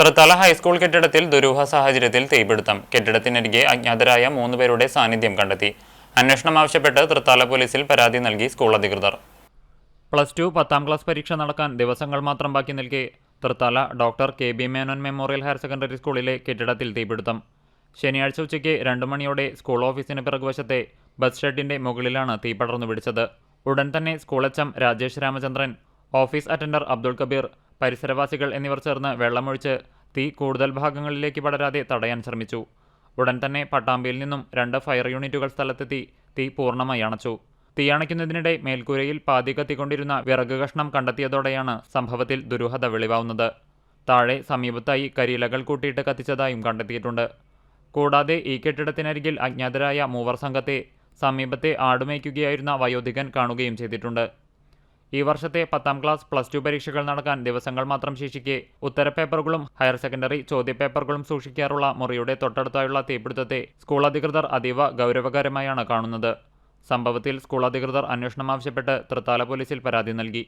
Thrithala high school കെട്ടിടത്തിൽ ദുരൂഹ സാഹചര്യത്തിൽ തീപിടുത്തം. കെട്ടിടത്തിനരികെ അജ്ഞാതരായ 3 പേരുടെ സാന്നിധ്യം കണ്ടെത്തി. അന്വേഷണം ആവശ്യപ്പെട്ട് തൃത്താല പോലീസിൽ പരാതി നൽകി സ്കൂൾ അധികൃതർ. +2 10ാം ക്ലാസ് പരീക്ഷ നടക്കാൻ ദിവസങ്ങൾ മാത്രം ബാക്കി നിൽക്കെ Thrithala doctor K B. Menon memorial higher secondary സ്കൂളിലെ കെട്ടിടത്തിൽ തീപിടുത്തം. ശനിയാഴ്ച ഉച്ചയ്ക്ക് 2 മണിയോടെ സ്കൂൾ ഓഫീസിന് പിറകുവശത്തെ ബസ് ഷെഡിന്റെ മുകളിലാണ് തീ പടർന്നു പിടിച്ചത്. ഉടൻ തന്നെ school H M. Rajesh Ramachandran, office attender Abdul Kabeer, പരിസരവാസികൾ എന്നിവർ ചേർന്ന് വെള്ളമൊഴിച്ച് തീ കൂടുതൽ ഭാഗങ്ങളിലേക്ക് പടരാതെ തടയാൻ ശ്രമിച്ചു. ഉടൻ തന്നെ പട്ടാമ്പിയിൽ നിന്നും 2 ഫയർ യൂണിറ്റുകൾ സ്ഥലത്തെത്തി തീ പൂർണ്ണമായി അണച്ചു. തീയണയ്ക്കുന്നതിനിടെ മേൽക്കൂരയിൽ പാതി കത്തിക്കൊണ്ടിരുന്ന വിറക് കഷ്ണം കണ്ടെത്തിയതോടെയാണ് സംഭവത്തിൽ ദുരൂഹത വെളിവാവുന്നത്. താഴെ സമീപത്തായി കരിയിലകൾ കൂട്ടിയിട്ട് കത്തിച്ചതായും കണ്ടെത്തിയിട്ടുണ്ട്. കൂടാതെ ഈ കെട്ടിടത്തിനരികിൽ അജ്ഞാതരായ 3 സംഘത്തെ സമീപത്തെ ആടുമേയ്ക്കുകയായിരുന്ന വയോധികൻ കാണുകയും ചെയ്തിട്ടുണ്ട്. ഈ വർഷത്തെ 10ാം ക്ലാസ് +2 പരീക്ഷകൾ നടക്കാൻ ദിവസങ്ങൾ മാത്രം ശേഷിക്കെ ഉത്തരപേപ്പറുകളും ഹയർ സെക്കൻഡറി ചോദ്യപേപ്പറുകളും സൂക്ഷിക്കാറുള്ള മുറിയുടെ തൊട്ടടുത്തായുള്ള തീപിടുത്തത്തെ സ്കൂൾ അധികൃതർ അതീവ ഗൗരവകരമായാണ് കാണുന്നത്. സംഭവത്തിൽ സ്കൂൾ അധികൃതർ അന്വേഷണം ആവശ്യപ്പെട്ട് തൃത്താല പോലീസിൽ പരാതി നൽകി.